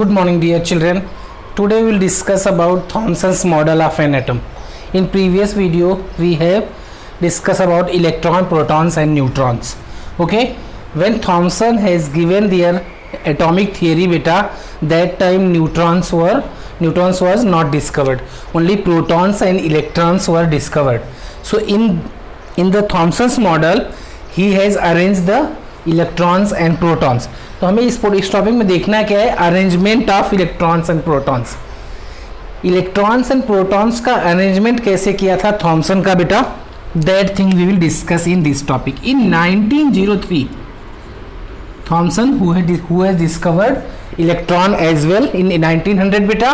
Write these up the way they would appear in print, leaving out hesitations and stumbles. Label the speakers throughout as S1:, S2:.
S1: Good morning dear children. Today we will discuss about Thomson's model of an atom. In previous video we have discussed about electron, protons and neutrons. Okay, when Thomson has given their atomic theory beta, that time neutrons was not discovered. Only protons and electrons were discovered. So in the Thomson's model he has arranged the electrons and protons. तो हमें इस topic में देखना क्या है, arrangement of electrons and protons. Electrons and protons का arrangement कैसे किया था थॉमसन का बेटा, that thing we will discuss in this topic. In 1903 Thomson who has discovered electron as well in 1900 beta,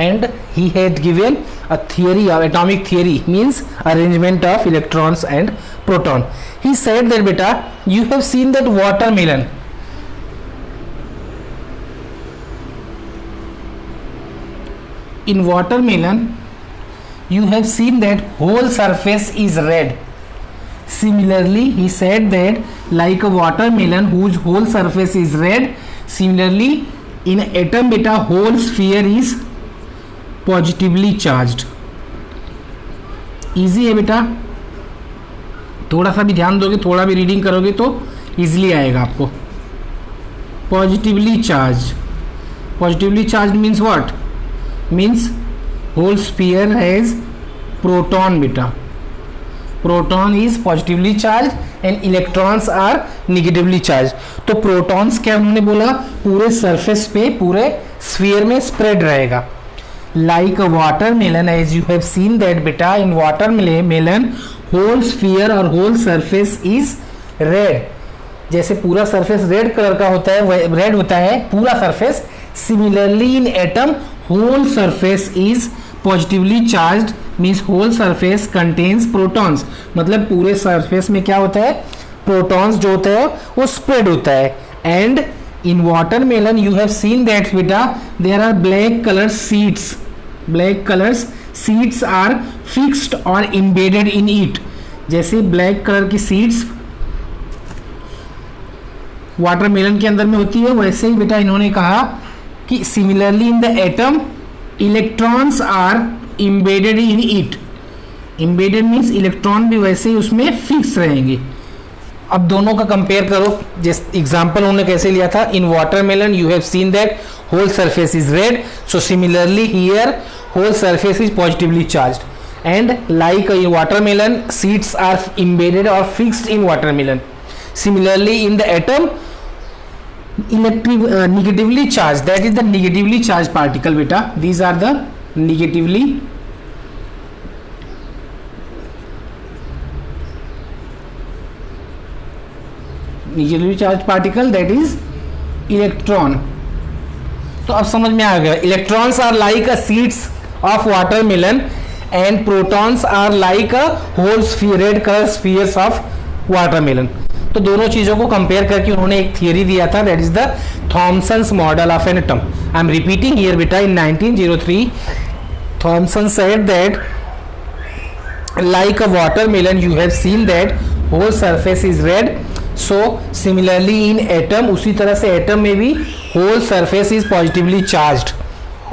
S1: and he had given a theory of atomic theory, means arrangement of electrons and proton. He said that beta, you have seen that watermelon. In watermelon you have seen that whole surface is red. Similarly he said that like a watermelon whose whole surface is red, similarly in atom beta whole sphere is positively charged. Easy है बेटा, थोड़ा सा भी ध्यान दोगे, थोड़ा भी reading करोगे तो इजीली आएगा आपको. Positively charge means what, means whole sphere has proton बेटा. Proton is positively charge and electrons are negatively charge. तो प्रोटॉन्स क्या उन्होंने बोला, पूरे सरफेस पे पूरे स्फीयर में स्प्रेड रहेगा. Like a watermelon, as you have seen that beta, in watermelon whole sphere or whole surface is red. जैसे पूरा सरफेस रेड कलर का होता है, रेड होता है पूरा surface. Similarly in atom whole surface is positively charged, means whole surface contains protons. मतलब पूरे सरफेस में क्या होता है, प्रोटॉन्स जो होता है वो स्प्रेड होता है. And in watermelon you have seen that beta, there are black color seeds. Black colors seeds are fixed or embedded in it. जैसे black color की seeds watermelon के अंदर में होती है, वैसे ही बेटा इन्होंने कहा कि similarly in the atom electrons are embedded in it. Embedded means electron भी वैसे ही उसमें फिक्स रहेंगे. अब दोनों का कंपेयर करो. जिस एग्जांपल उन्होंने कैसे लिया था, in watermelon you have seen that whole surface is red, so similarly here whole surface is positively charged. And like in watermelon seeds are embedded or fixed in watermelon. Similarly in the atom negatively charged, that is the negatively charged particle beta. These are the negatively charge particle, that is electron. तो अब समझ में आ गया, electrons are like a seeds of watermelon and protons are like a whole red colour spheres of watermelon. तो दोनों चीजों को कंपेयर करके उन्होंने एक थियरी दिया था, that is the Thomson's model of an atom. I am repeating here बेटा, in 1903 Thomson said that like a watermelon you have seen that whole surface is red. So similarly in atom, उसी तरह से atom में भी whole surface is positively charged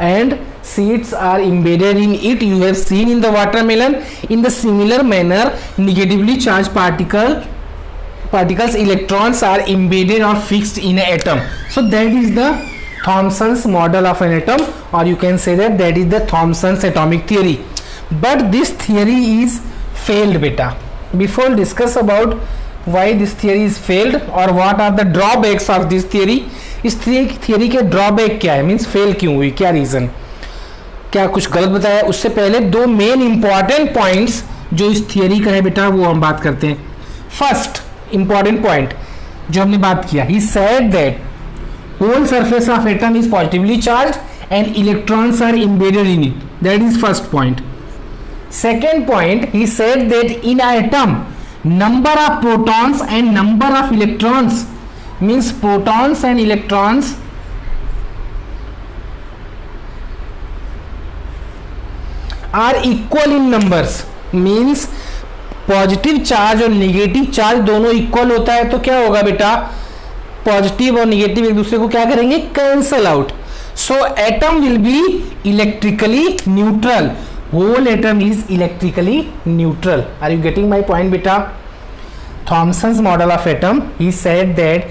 S1: and seeds are embedded in it. You have seen in the watermelon. In the similar manner negatively charged particles electrons are embedded or fixed in an atom. So that is the Thomson's model of an atom, or you can say that is the Thomson's atomic theory. But this theory is failed beta. Before discuss about why this theory is failed or what are the drawbacks of this theory, इस theory के drawback क्या है, means fail क्यों हुई, क्या reason, क्या कुछ गलत बताया, उससे पहले दो मेन इंपॉर्टेंट पॉइंट्स जो इस थियरी का है बेटा वो हम बात करते हैं. फर्स्ट इंपॉर्टेंट पॉइंट जो हमने बात किया, he said that whole surface of atom is positively charged and electrons are embedded in it. That is first point. Second point, he said that in an atom number of protons and number of electrons, means protons and electrons are equal in numbers. means positive charge और negative charge दोनों equal होता है तो क्या होगा बेटा, positive और negative एक दूसरे को क्या करेंगे, cancel out. So atom will be electrically neutral. Whole atom is electrically neutral. Are you getting my point, beta? Thomson's model of atom, he said that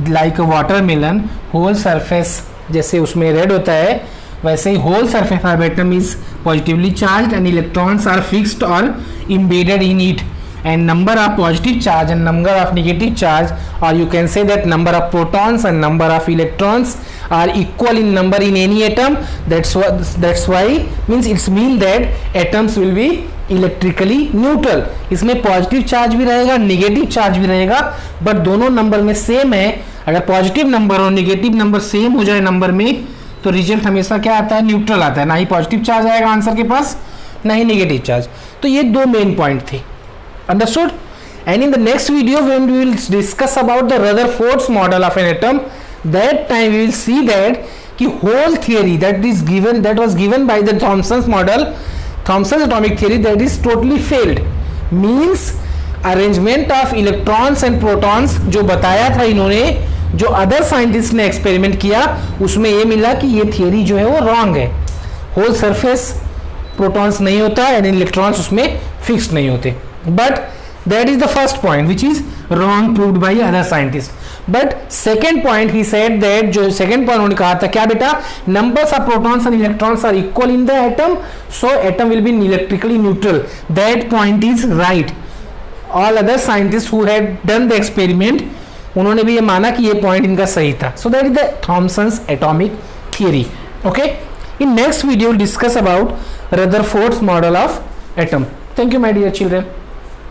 S1: like a watermelon, whole surface जैसे उसमें red होता है वैसे ही whole surface of atom is positively charged and electrons are fixed or embedded in it, and number of positive charge and number of negative charge, or you can say that number of protons and number of electrons are equal in number in any atom. That's why means it's mean that atoms will be electrically neutral. इसमें positive charge भी रहेगा, negative charge भी रहेगा, but दोनों number में same है. अगर positive number और नेगेटिव नंबर सेम हो जाए नंबर में तो रिजल्ट हमेशा क्या आता है, न्यूट्रल आता है. ना ही पॉजिटिव चार्ज आएगा आंसर के पास, ना ही नेगेटिव चार्ज. तो ये दो मेन पॉइंट थे. Understood? And in the next video when we will discuss about the Rutherford's model of an atom, that time we will see that कि whole theory that was given by the Thomson's model, Thomson's atomic theory, that is totally failed. Means arrangement of electrons and protons जो बताया था इन्होंने, जो other scientist ने experiment किया उसमें ये मिला कि ये थियरी जो है वो रॉन्ग है. होल सरफेस प्रोटॉन्स नहीं होता एंड इलेक्ट्रॉन्स उसमें फिक्स्ड नहीं होते. But that is the first point which is wrong proved by other scientist. But second point he said that, जो सेकेंड पॉइंट उन्होंने कहा था क्या बेटा, numbers of protons and electrons are equal in the atom, so atom will be electrically neutral. That point is right. All other scientist who had done the experiment उन्होंने भी ये माना कि ये पॉइंट इनका सही था. So that is the Thomson's atomic theory. Okay, in next video discuss about Rutherford's model of atom. Thank you my dear children.